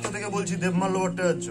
দেববার্তা থেকে বলছি, দেবমাল্য ভট্টাচার্য।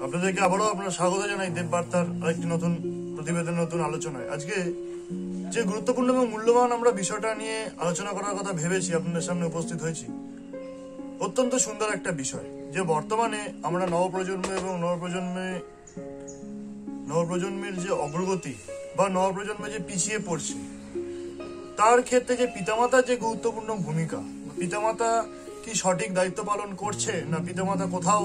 আপনাদেরকে আবারও আপনার স্বাগত জানাই দেববার্তার আরেকটি নতুন প্রতিবেদন, নতুন আলোচনায়। আজকে যে গুরুত্বপূর্ণ এবং মূল্যবান আমরা বিষয়টা নিয়ে আলোচনা করার কথা ভেবেছি, আপনাদের সামনে উপস্থিত হয়েছি। অত্যন্ত সুন্দর একটা বিষয়, যে বর্তমানে আমরা নবপ্রজন্ম এবং নবপ্রজন্মের যে অগ্রগতি বা নবপ্রজন্মে যে পিছিয়ে পড়ছে, তার ক্ষেত্রে যে পিতামাতার যে গুরুত্বপূর্ণ ভূমিকা, পিতামাতা কি সঠিক দায়িত্ব পালন করছে, না পিতামাতা কোথাও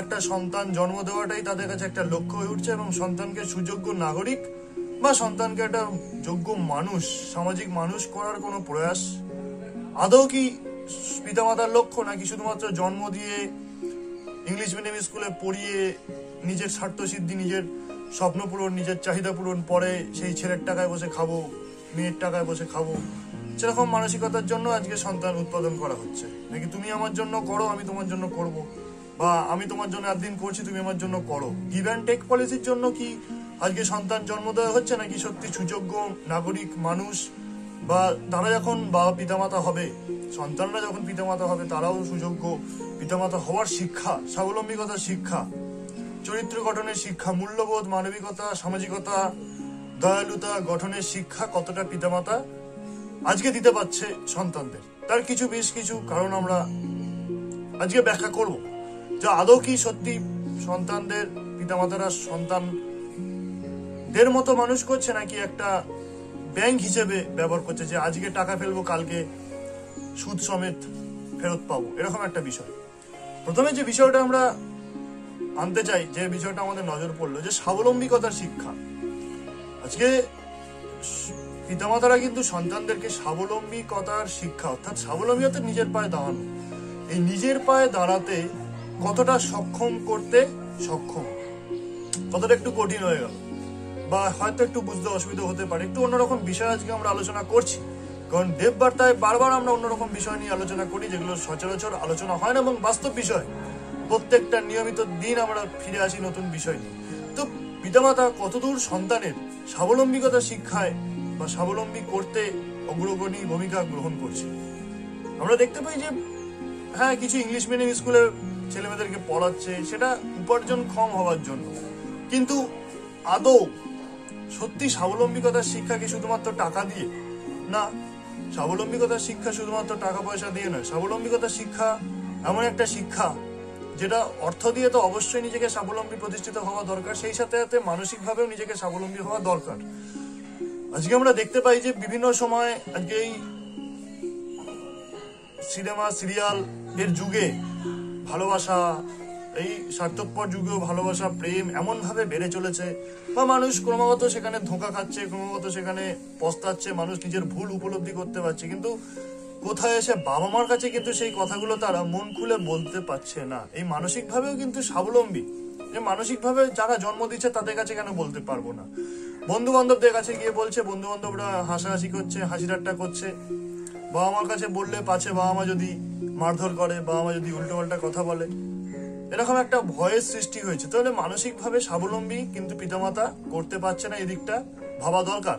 একটা সন্তান জন্ম দেওয়াটাই তাদের কাছে একটা লক্ষ্য হয়ে উঠছে, এবং সন্তানকে সুযোগ্য নাগরিক বা সন্তানকে একটা যোগ্য মানুষ, সামাজিক মানুষ করার কোনো প্রয়াস আদৌ কি পিতামাতার লক্ষ্য, নাকি শুধুমাত্র জন্ম দিয়ে ইংলিশ মিডিয়াম স্কুলে পড়িয়ে নিজের স্বার্থ সিদ্ধি, নিজের স্বপ্ন পূরণ, নিজের চাহিদা পূরণ, পরে সেই ছেলের টাকায় বসে খাবো, মেয়ের টাকায় বসে খাবো, সেরকম মানসিকতার জন্য আজকে সন্তান উৎপাদন করা হচ্ছে। নাকি তুমি আমার জন্য করো, আমি তোমার জন্য করব, বা আমি তোমার জন্য একদিন করছি, তুমি আমার জন্য করো, গিভ অ্যান্ড টেক পলিসির জন্য কি আজকে সন্তান জন্ম দেওয়া হচ্ছে, নাকি সত্যি সুযোগ্য নাগরিক মানুষ, বা তারা যখন বাবা পিতামাতা হবে, সন্তানরা যখন পিতামাতা হবে, তারাও সুযোগ্য পিতামাতা হওয়ার শিক্ষা, স্বাবলম্বিকতার শিক্ষা, চরিত্র গঠনের শিক্ষা, মূল্যবোধ, মানবিকতা, সামাজিকতা, দয়ালুতা গঠনের শিক্ষা কতটা পিতামাতা আজকে দিতে পারছে সন্তানদের, তার বেশ কিছু কারণ আমরা আজকে ব্যাখ্যা করব। যা আদৌ কি সত্যি সন্তানদের পিতামাতারা সন্তানদের মতো মানুষ করছে, নাকি একটা ব্যাংক হিসেবে ব্যবহার করছে, যে আজকে টাকা ফেলবো, কালকে সুদ সমেত ফেরত পাবো, এরকম একটা বিষয়। প্রথমে যে বিষয়টা আমরা আনতে চাই, যে বিষয়টা আমাদের নজর পড়লো, যে স্বাবলম্বিকতার শিক্ষা। আজকে পিতামাতারা কিন্তু সন্তানদেরকে স্বাবলম্বিকতার শিক্ষা, অর্থাৎ স্বাবলম্বিকতা নিজের পায়ে দাঁড়ানো, এই নিজের পায়ে দাঁড়াতে কতটা সক্ষম করতে সক্ষম, কতটা একটু কঠিন হয়ে গেল, বা হয়তো একটু বুঝতে অসুবিধা হতে পারে। একটু অন্যরকম বিষয় আজকে আমরা আলোচনা করছি, কারণ দেববার্তায় বারবার আমরা অন্যরকম বিষয় নিয়ে আলোচনা করি, যেগুলো সচরাচর আলোচনা হয় না, এবং বাস্তব বিষয় প্রত্যেকটা নিয়মিত দিন আমরা ফিরে আসি নতুন বিষয় নিয়ে। তো পিতামাতা কতদূর সন্তানের স্বাবলম্বিকতা শিক্ষায় বা স্বাবলম্বী করতে অগ্রগণী ভূমিকা গ্রহণ করছে। আমরা দেখতে পাই যে হ্যাঁ, কিছু ইংলিশ মিডিয়াম স্কুলে ছেলেমেয়েদেরকে পড়াচ্ছে, সেটা উপার্জন কম হওয়ার জন্য, কিন্তু আদৌ সত্যি স্বাবলম্বিকতার শিক্ষা কি শুধুমাত্র টাকা দিয়ে? না, স্বাবলম্বিকতার শিক্ষা শুধুমাত্র টাকা পয়সা দিয়ে নয়। স্বাবলম্বিকতার শিক্ষা এমন একটা শিক্ষা যেটা অর্থ দিয়ে তো অবশ্যই নিজেকে স্বাবলম্বী প্রতিষ্ঠিত হওয়া দরকার, সেই সাথে সাথে মানসিকভাবেও নিজেকে স্বাবলম্বী হওয়া দরকার। আজকে আমরা দেখতে পাই যে বিভিন্ন সময় আজকে এই সিনেমা সিরিয়াল এর যুগে ভালোবাসা, এই স্বার্থপর যুগেও ভালোবাসা, প্রেম এমন ভাবে বেড়ে চলেছে, বা মানুষ ক্রমাগত সেখানে ধোঁকা খাচ্ছে, ক্রমাগত সেখানে পস্তাচ্ছে, মানুষ নিজের ভুল উপলব্ধি করতে পারছে, কিন্তু কোথায় এসে বাবা মার কাছে কিন্তু সেই কথাগুলো তারা মন খুলে বলতে পারছে না। এই মানসিকভাবেও কিন্তু স্বাবলম্বী, যে মানসিকভাবে যারা জন্ম দিচ্ছে তাদের কাছে কেন বলতে পারবো না? বন্ধু বান্ধবদের কাছে গিয়ে বলছে, বন্ধু বান্ধবরা হাসাহাসি করছে, হাসি ঠাট্টা করছে, বাবা মার কাছে বললে পাছে বাবা মা যদি মারধর করে, বাবা মা যদি উল্টো পাল্টা কথা বলে, এরকম একটা ভয়ের সৃষ্টি হয়েছে। তাহলে মানসিকভাবে স্বাবলম্বী কিন্তু পিতামাতা করতে পারছে না, এদিকটা ভাবা দরকার।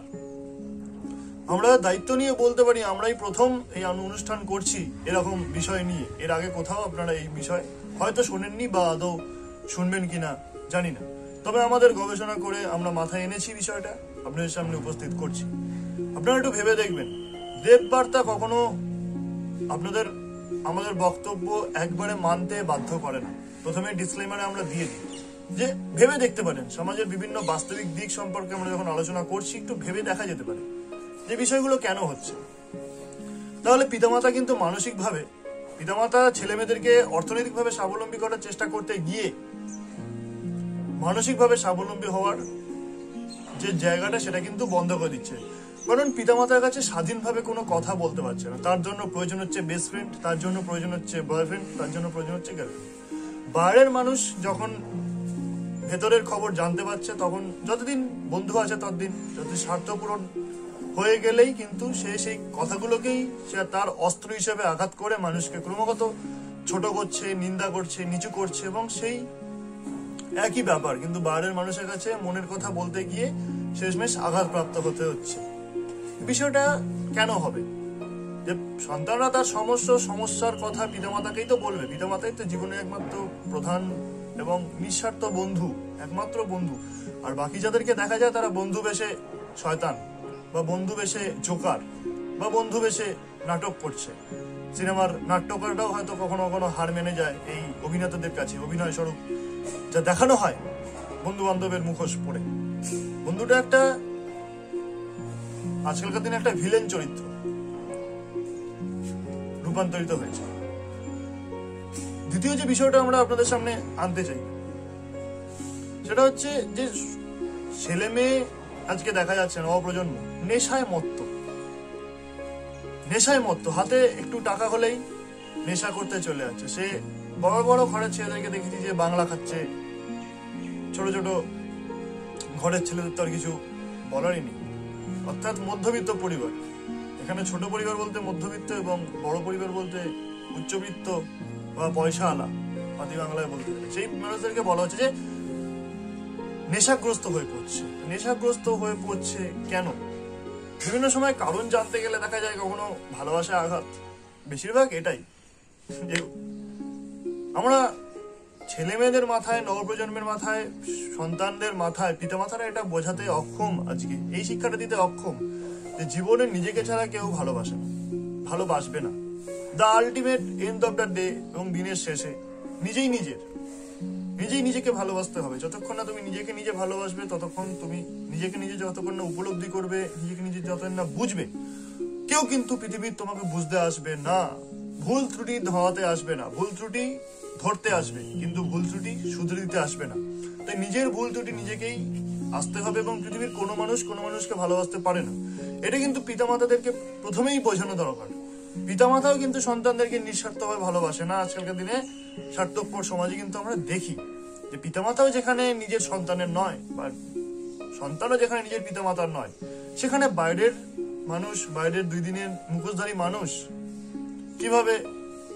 আমরা দায়িত্ব নিয়ে বলতে পারি, আমরাই প্রথম এই অনুষ্ঠান করছি এরকম বিষয় নিয়ে। এর আগে কোথাও আপনারা এই বিষয় হয়তো শোনেননি, বা আদৌ শুনবেন কিনা জানি না, তবে আমাদের গবেষণা করে আমরা মাথায় এনেছি বিষয়টা, আপনাদের সামনে উপস্থিত করছি। আপনারা একটু ভেবে দেখবেন, দেববার্তা কখনো আমাদের বক্তব্য একবারে মানতে বাধ্য করে না। প্রথমে ডিসক্লেমারে আমরা দিয়ে দিই যে ভেবে দেখতে পারেন, সমাজের বিভিন্ন বাস্তবিক দিক সম্পর্কে আমরা যখন আলোচনা করছি, একটু ভেবে দেখা যেতে পারে যে বিষয়গুলো কেন হচ্ছে। তাহলে পিতামাতা কিন্তু পিতামাতা ছেলেমেয়েদেরকে অর্থনৈতিকভাবে স্বাবলম্বী করার চেষ্টা করতে গিয়ে মানসিকভাবে স্বাবলম্বী হওয়ার যে জায়গাটা, সেটা কিন্তু বন্ধ করে দিচ্ছে। কারণ পিতামাতার কাছে স্বাধীনভাবে কোনো কথা বলতে পারছে না, তার জন্য প্রয়োজন হচ্ছে বেস্ট ফ্রেন্ড, তার জন্য প্রয়োজন হচ্ছে বয়ফ্রেন্ড, তার জন্য প্রয়োজন হচ্ছে গার্লফ্রেন্ড। বাইরের মানুষ যখন ভেতরের খবর জানতে পারছে, তখন যতদিন বন্ধু আছে ততদিন, যতদিন স্বার্থ পূরণ হয়ে গেলেই কিন্তু সেই কথাগুলোকেই সে তার অস্ত্র হিসেবে আঘাত করে মানুষকে ক্রমাগত ছোট করছে, নিন্দা করছে, নিচু করছে, এবং সেই একই ব্যাপার কিন্তু বাইরের মানুষের কাছে মনের কথা বলতে গিয়ে শেষমেশ আঘাতপ্রাপ্ত হতে হচ্ছে। বিষয়টা কেন হবে? যে সন্তানরা তার সমস্যার কথা পিতামাতাকেই তো বলবে। পিতামাতাই তো জীবনের একমাত্র প্রধান এবং নিঃস্বার্থ বন্ধু, একমাত্র বন্ধু। আর বাকি যাদেরকে দেখা যায় তারা বন্ধু বেশে শয়তান, বা বন্ধু বেশে জোকার, বা বন্ধু বেশে নাটক করছে। সিনেমার নাট্যকাররাও হয়তো কখনো কখনো হার মেনে যায় এই অভিনেতাদের কাছে। অভিনয় স্বরূপ যা দেখানো হয় বন্ধু বান্ধবের মুখোশ পড়ে, বন্ধুটা একটা আজকালকার দিনে একটা ভিলেন চরিত্র রূপান্তরিত হয়েছে। দ্বিতীয় যে বিষয়টা আমরা আপনাদের সামনে আনতে চাই সেটা হচ্ছে যে ছেলে মেয়ে আজকে দেখা যাচ্ছে নবপ্রজন্ম নেশায় মত্ত, হাতে একটু টাকা হলেই নেশা করতে চলে যাচ্ছে। সে বড় বড় ঘরের ছেলেদেরকে দেখেছি যে বাংলা খাচ্ছে, ছোট ছোট ঘরের ছেলেদের তো আর কিছু বলারই নেই। অর্থাৎ মধ্যবিত্ত পরিবার, এখানে ছোট পরিবার বলতে মধ্যবিত্ত এবং বড় পরিবার বলতে উচ্চবিত্ত বা পয়সা আলা, পাতি বাংলায় বলতে গেলে সেই মানুষদেরকে বলা হচ্ছে যে নেশাগ্রস্ত হয়ে পড়ছে। কেন? বিভিন্ন সময় কারণ জানতে গেলে দেখা যায় কখনো ভালোবাসায় আঘাত, বেশিরভাগ এটাই। আমরা ছেলে মেয়েদের মাথায়, নবপ্রজন্মের মাথায়, সন্তানদের মাথায় পিতামাতারা এটা বোঝাতে অক্ষম, আজকে এই শিক্ষাটা দিতে অক্ষম যে জীবনে নিজেকে ছাড়া কেউ ভালোবাসবে না। The ultimate end of the day, এবং দিনের শেষে নিজেই নিজেকে ভালোবাসতে হবে। যতক্ষণ না তুমি নিজেকে নিজে ভালোবাসবে, ততক্ষণ তুমি নিজেকে নিজে যতক্ষণ না উপলব্ধি করবে, নিজেকে নিজে যতক্ষণ না বুঝবে, কেউ কিন্তু পৃথিবীর তোমাকে বুঝতে আসবে না। ভুল ত্রুটি ধরাতে আসবে না, ভুল ত্রুটি ধরতে আসবে, কিন্তু ভুল ত্রুটি শুধরে দিতে আসবে না। তাই নিজের ভুল ত্রুটি নিজেকেই আসতে হবে, এবং পৃথিবীর কোনো মানুষকে ভালোবাসতে পারে না। এটা কিন্তু পিতামাতাদেরকে প্রথমেই বোঝানো দরকার। পিতামাতাও কিন্তু সন্তানদেরকে নিঃস্বার্থভাবে ভালোবাসে না। আজকালকার দিনে স্বার্থপর সমাজে কিন্তু আমরা দেখি যে পিতামাতাও যেখানে নিজের সন্তানের নয়, বা সন্তানও যেখানে নিজের পিতামাতার নয়, সেখানে বাইরের 2 দিনের মুখোশধারী মানুষ কিভাবে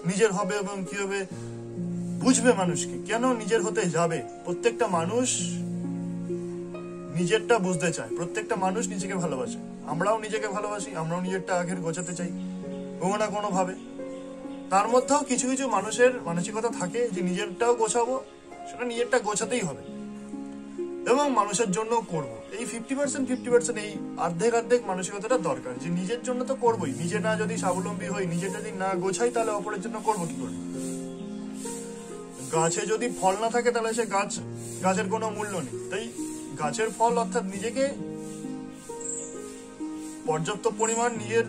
নিজের হবে এবং কিভাবে বুঝবে মানুষকে, কেন নিজের হতে যাবে। প্রত্যেকটা মানুষ নিজেরটা বুঝতে চায়, প্রত্যেকটা মানুষ নিজেকে ভালোবাসে। আমরাও নিজেকে ভালোবাসি, আমরাও নিজেরটা আগের গোছাতে চাই কোনো না কোনো ভাবে। তার মধ্যেও কিছু কিছু মানুষের মানসিকতা থাকে যে নিজেরটাও গোছাবো, সেটা নিজেরটা গোছাতেই হবে এবং মানুষের জন্য করব। এই 50% এই অর্ধেক মানসিকতাটা দরকার, যে নিজের জন্য তো করবোই। নিজে না যদি স্বাবলম্বী হই, নিজে যদি না গোছাই, তাহলে অপরের জন্য করবো কি করে? গাছে যদি ফল না থাকে তাহলে সে গাছের কোনো মূল্য নেই। তাই গাছের ফল অর্থাৎ নিজেকে পর্যাপ্ত পরিমাণ নিজের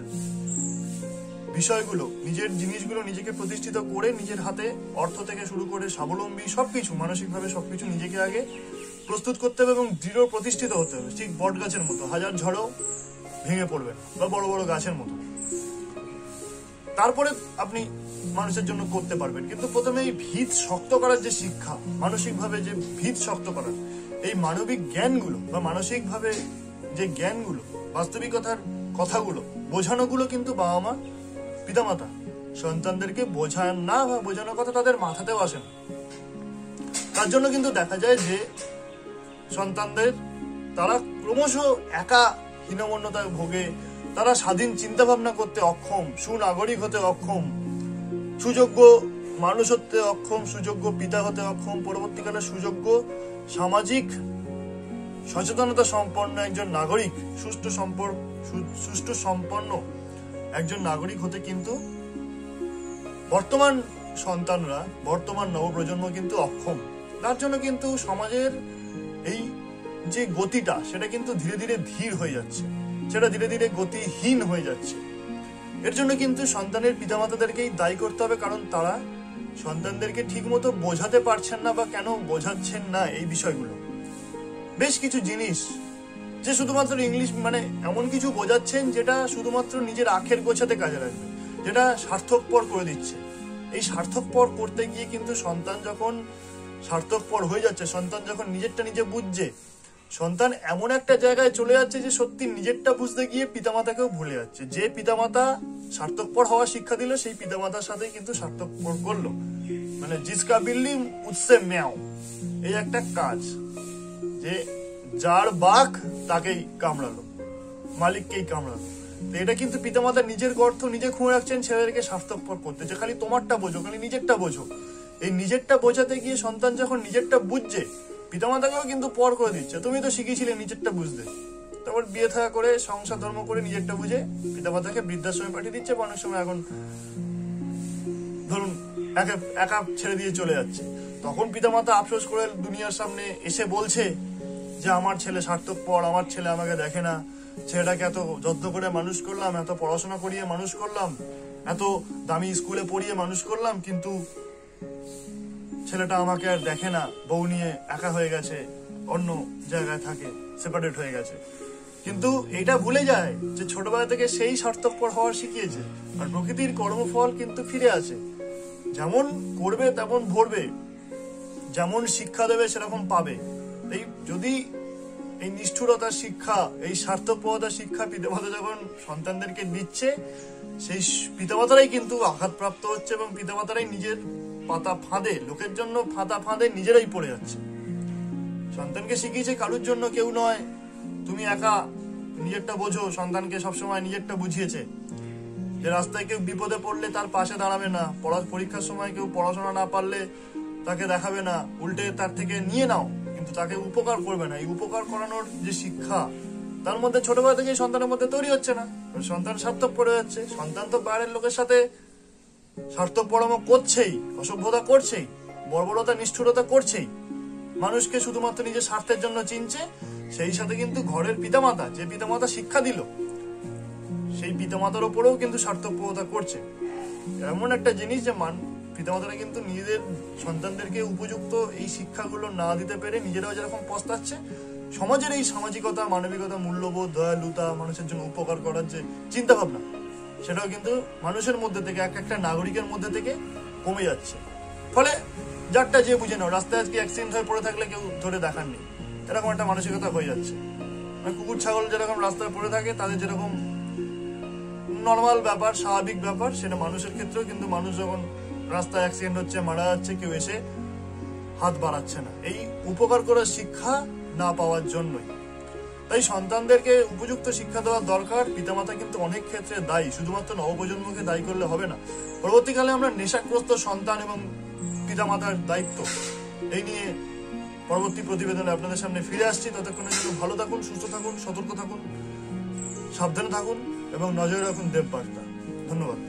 বিষয়গুলো, নিজের জিনিসগুলো নিজেকে প্রতিষ্ঠিত করে, নিজের হাতে অর্থ থেকে শুরু করে স্বাবলম্বী সবকিছু, মানসিকভাবে সবকিছু নিজেকে আগে প্রস্তুত করতে হবে এবং দৃঢ় প্রতিষ্ঠিত হতে হবে। ঠিক বট গাছের মতো, হাজার ঝড়ও ভেঙে পড়বে না, বা বড় বড় গাছের মতো। তারপরে আপনি মানুষের জন্য করতে পারবেন। কিন্তু প্রথমে এই ভিত শক্ত করার যে শিক্ষা, মানসিকভাবে যে ভিত শক্ত করার, এই মানবিক জ্ঞানগুলো বা মানসিকভাবে যে জ্ঞানগুলো, বাস্তবিকতার কথাগুলো, বোঝানোগুলো কিন্তু বাবা মা, পিতামাতা সন্তানদেরকে বোঝান না, বা বোঝানোর কথা তাদের মাথাতেও আসে না। তার জন্য কিন্তু দেখা যায় যে সন্তানদের তারা ক্রমশ একা হীনমন্যতায় ভোগে, তারা স্বাধীন চিন্তা ভাবনা করতে অক্ষম, সুনাগরিক হতে অক্ষম, সুযোগ্য মানুষ হতে অক্ষম, সুযোগ্য পিতা হতে অক্ষম, পরবর্তীকালে সুযোগ্য সামাজিক সচেতনতা সম্পন্ন একজন নাগরিক, সুষ্ঠু সম্পন্ন একজন নাগরিক হতে কিন্তু বর্তমান সন্তানরা, বর্তমান নবপ্রজন্ম কিন্তু অক্ষম। তার জন্য কিন্তু সমাজের এই যে গতিটা, সেটা কিন্তু ধীরে ধীরে ধীর হয়ে যাচ্ছে, সেটা ধীরে ধীরে গতিহীন হয়ে যাচ্ছে। এর জন্য কিন্তু সন্তানের পিতামাতাদেরকেই দায়ী করতে হবে, কারণ তারা সন্তানদেরকে ঠিক মতো বোঝাতে পারছেন না, বা কেন বোঝাচ্ছেন না এই বিষয়গুলো। বেশ কিছু জিনিস যে শুধুমাত্র ইংলিশ, মানে এমন কিছু বোঝাচ্ছেন যেটা শুধুমাত্র নিজের আখের গোছাতে কাজে লাগবে, যেটা সার্থকপর করে দিচ্ছে। এই সার্থকপর করতে গিয়ে কিন্তু সন্তান যখন সার্থকপর হয়ে যাচ্ছে, সন্তান যখন নিজেরটা নিজে বুঝছে, সন্তান এমন একটা জায়গায় চলে যাচ্ছে যে সত্যি নিজেরটা বুঝতে গিয়ে পিতামাতাকেও ভুলে যাচ্ছে। যে পিতামাতা সার্থকপর হওয়ার শিক্ষা দিল, সেই পিতামাতার সাথে কিন্তু সার্থকপর করলো। মানে জিসকা বিল্লি উৎসে ম্যাও, এই একটা কাজ, যে যার বাঘ তাকেই কামড়ালো, মালিককেই কামড়ালো। তো এটা কিন্তু পিতামাতা নিজের গর্ত নিজে খুঁড়ে রাখছেন ছেলেদেরকে স্বার্থপর করতে, যে খালি তোমারটা বোঝো, খালি নিজেরটা বোঝো। এই নিজেরটা বোঝাতে গিয়ে সন্তান যখন নিজেরটা বুঝছে, পিতামাতাকেও কিন্তু পর করে দিচ্ছে। তুমি তো শিখিয়েছিলে নিজেরটা বুঝতে, তারপর বিয়ে থাকা করে সংসার ধর্ম করে নিজেরটা বুঝে পিতামাতাকে বৃদ্ধাশ্রমে পাঠিয়ে দিচ্ছে, বা অনেক সময় এখন ধরুন একা ছেড়ে দিয়ে চলে যাচ্ছে। তখন পিতামাতা আফসোস করে দুনিয়ার সামনে এসে বলছে যে আমার ছেলে স্বার্থপর, আমার ছেলে আমাকে দেখে না, ছেলেটাকে এত যত্ন করে মানুষ করলাম, এত পড়াশোনা করিয়ে মানুষ করলাম, এত দামি স্কুলে পড়িয়ে মানুষ করলাম, কিন্তু ছেলেটা আমাকে আর দেখে না, বউ নিয়ে একা হয়ে গেছে, অন্য জায়গায় থাকে, সেপারেট হয়ে গেছে। কিন্তু এটা ভুলে যায় যে ছোটবেলা থেকে সেই স্বার্থপর হওয়ার শিখিয়েছে। আর প্রকৃতির কর্মফল কিন্তু ফিরে আসে, যেমন করবে তেমন ভরবে, যেমন শিক্ষা দেবে সেরকম পাবে। এই যদি এই নিষ্ঠুরতার শিক্ষা, এই স্বার্থপরতার শিক্ষা পিতামাতা যখন সন্তানদেরকে দিচ্ছে, সেই পিতামাতারাই কিন্তু আঘাতপ্রাপ্ত হচ্ছে, এবং পিতামাতারাই নিজের পাতা ফাঁদে, লোকের জন্য ফাঁদা ফাঁদে নিজেরাই পড়ে যাচ্ছে। সন্তানকে শিখিয়েছে কারুর জন্য কেউ নয়, তুমি একা নিজেরটা বোঝো। সন্তানকে সবসময় নিজেরটা বুঝিয়েছে যে রাস্তায় কেউ বিপদে পড়লে তার পাশে দাঁড়াবে না, পরীক্ষার সময় কেউ পড়াশোনা না পারলে তাকে দেখাবে না, উল্টে তার থেকে নিয়ে নাও, কিন্তু তাকে উপকার করবে না। এই উপকার করানোর যে শিক্ষা তার মধ্যে ছোটবেলা থেকে সন্তানের মধ্যে তৈরি হচ্ছে না, সন্তান স্বার্থপর হয়ে যাচ্ছে। সন্তান তো বাইরের লোকের সাথে স্বার্থপরম করছেই, অসভ্যতা করছেই, বর্বরতা নিষ্ঠুরতা করছেই, মানুষকে শুধুমাত্র নিজের স্বার্থের জন্য চিনছে। সেই সাথে কিন্তু ঘরের পিতামাতা, যে পিতামাতা শিক্ষা দিল, সেই পিতামাতার ওপরেও কিন্তু স্বার্থপরতা করছে। এমন একটা জিনিস যে পিতামাতারা কিন্তু নিজেদের সন্তানদেরকে উপযুক্ত এই শিক্ষাগুলো না দিতে পেরে নিজেরাও যেরকম পস্তাচ্ছে, সমাজের এই সামাজিকতা, মানবিকতা, মূল্যবোধ, দয়ালুতা, মানুষের জন্য উপকার করার যে চিন্তা ভাবনা, সেটাও কিন্তু মানুষের মধ্যে থেকে, একটা নাগরিকের মধ্যে থেকে কমে যাচ্ছে। ফলে যারটা যে বুঝে নাও, রাস্তায় আজকে অ্যাক্সিডেন্ট হয়ে পড়ে থাকলে কেউ ধরে দেখার নেই, এরকম একটা মানসিকতা হয়ে যাচ্ছে। কুকুর ছাগল যেরকম রাস্তায় পড়ে থাকে, তাদের যেরকম নর্মাল ব্যাপার, স্বাভাবিক ব্যাপার, সেটা মানুষের ক্ষেত্রেও কিন্তু মানুষ যখন রাস্তায় অ্যাক্সিডেন্ট হচ্ছে, মারা যাচ্ছে, কেউ এসে হাত বাড়াচ্ছে না, এই উপকার করার শিক্ষা না পাওয়ার জন্যই। তাই সন্তানদেরকে উপযুক্ত শিক্ষা দেওয়ার দরকার। পিতামাতা কিন্তু অনেক ক্ষেত্রে দায়ী, শুধুমাত্র নবপ্রজন্মকে দায়ী করলে হবে না। পরবর্তীকালে আমরা নেশাগ্রস্ত সন্তান এবং পিতামাতার দায়িত্ব, এই নিয়ে পরবর্তী প্রতিবেদনে আপনাদের সামনে ফিরে আসছি। ততক্ষণের জন্য ভালো থাকুন, সুস্থ থাকুন, সতর্ক থাকুন, সাবধানে থাকুন এবং নজরে রাখুন দেববার্তা। ধন্যবাদ।